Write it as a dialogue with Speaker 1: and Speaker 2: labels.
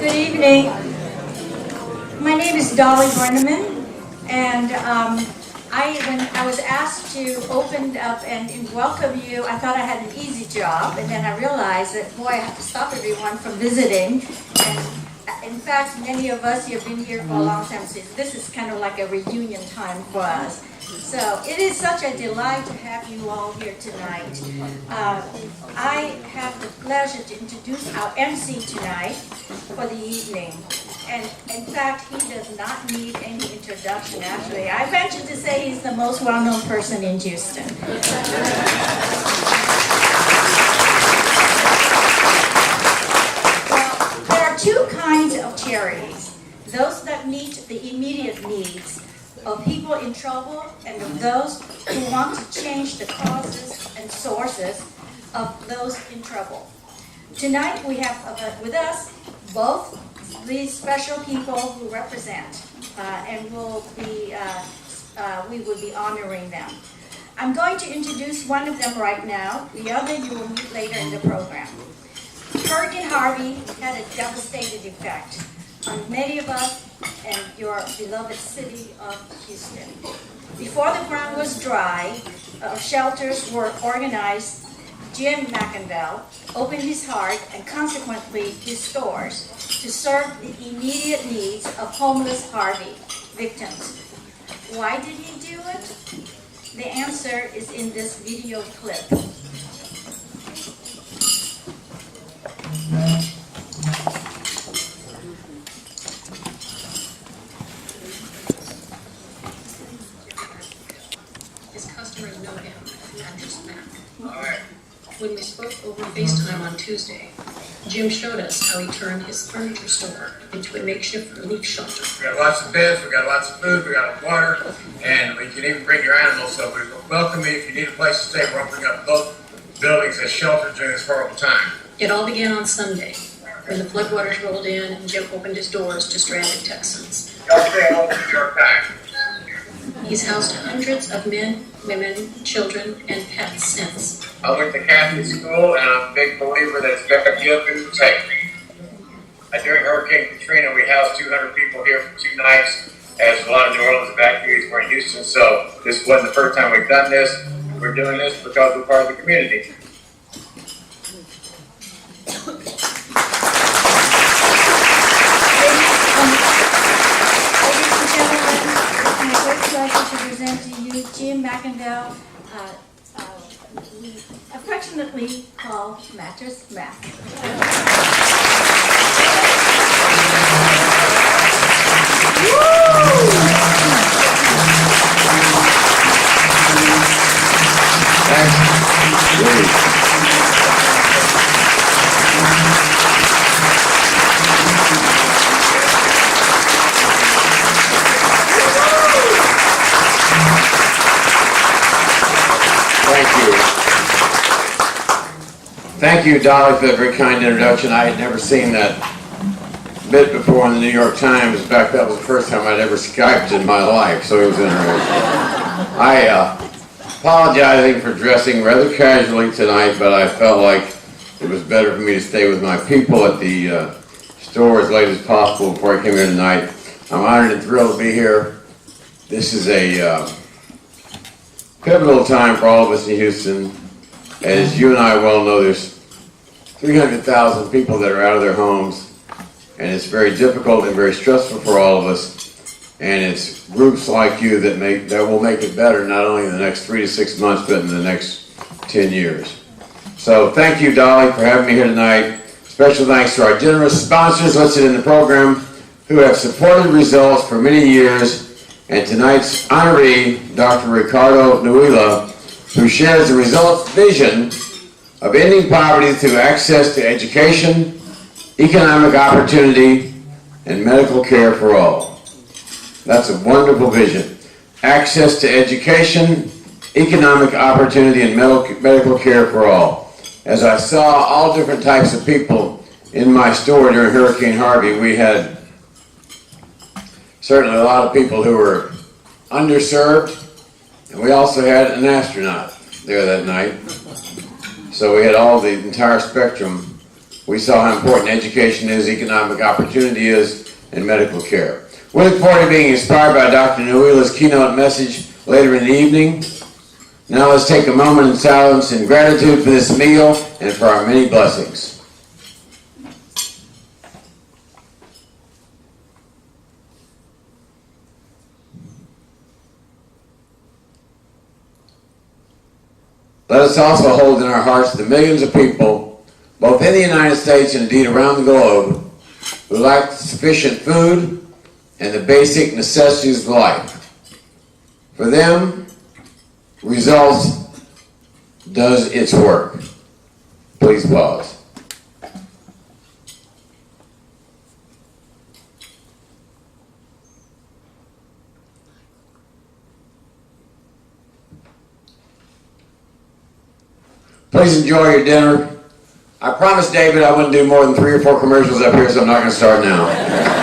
Speaker 1: Good evening. My name is Dolly Brenneman, and when I was asked to open up and welcome you, I thought I had an easy job, and then I realized that, boy, I have to stop everyone from visiting. And in fact, many of us have been here for a long time, so this is kind of like a reunion time for us. So it is such a delight to have you all here tonight. I have the pleasure to introduce our MC tonight for the evening. And in fact, he does not need any introduction, actually. I venture to say he's the most well-known person in Houston. Well, there are two kinds of charities. Those that meet the immediate needs of people in trouble and of those who want to change the causes and sources of those in trouble. Tonight we have with us both these special people who represent, and we will be honoring them. I'm going to introduce one of them right now. The other you will meet later in the program. Hurricane Harvy had a devastating effect on many of us and your beloved city of Houston. Before the ground was dry, shelters were organized. Jim McIngvale opened his heart and consequently his stores to serve the immediate needs of homeless Harvey victims. Why did he do it? The answer is in this video clip.
Speaker 2: When we spoke over FaceTime on Tuesday, Jim showed us how he turned his furniture store into a makeshift relief shelter.
Speaker 3: We got lots of beds, we got lots of food, we got water, and we can even bring your animals. So we welcome you if you need a place to stay. We're opening up both buildings as shelters during this horrible time.
Speaker 2: It all began on Sunday, when the floodwaters rolled in and Jim opened his doors to stranded Texans.
Speaker 3: Y'all stay home in New York time.
Speaker 2: He's housed hundreds of men, women, children, and pets since.
Speaker 3: I went to Catholic school, and I'm a big believer that it's better to give than to take. During Hurricane Katrina, we housed 200 people here for 2 nights, as a lot of New Orleans evacuees were in Houston, so this wasn't the first time we've done this. We're doing this because we're part of the community.
Speaker 1: To present to you Jim McIngvale, we affectionately call Mattress Mac.
Speaker 4: Thank you, Dolly, for that very kind introduction. I had never seen that bit before in the New York Times. In fact, that was the first time I'd ever Skyped in my life, so it was interesting. Apologizing for dressing rather casually tonight, but I felt like it was better for me to stay with my people at the store as late as possible before I came here tonight. I'm honored and thrilled to be here. This is a pivotal time for all of us in Houston. As you and I well know, there's 300,000 people that are out of their homes, and it's very difficult and very stressful for all of us. And it's groups like you that will make it better, not only in the next 3 to 6 months, but in the next 10 years. So thank you, Dolly, for having me here tonight. Special thanks to our generous sponsors listed in the program who have supported results for many years, and tonight's honoree, Dr. Ricardo Nuila, who shares the results vision of ending poverty through access to education, economic opportunity, and medical care for all. That's a wonderful vision. Access to education, economic opportunity, and medical care for all. As I saw all different types of people in my store during Hurricane Harvy, we had certainly a lot of people who were underserved, and we also had an astronaut there that night. So we had all the entire spectrum We saw how important education is, economic opportunity is, and medical care. We look forward to being inspired by Dr. Nuila's keynote message later in the evening. Now let's take a moment in silence and gratitude for this meal and for our many blessings. Let us also hold in our hearts the millions of people, both in the United States and indeed around the globe, who lack sufficient food and the basic necessities of life. For them, results does its work. Please pause. Please enjoy your dinner. I promised David I wouldn't do more than 3 or 4 commercials up here, so I'm not going to start now.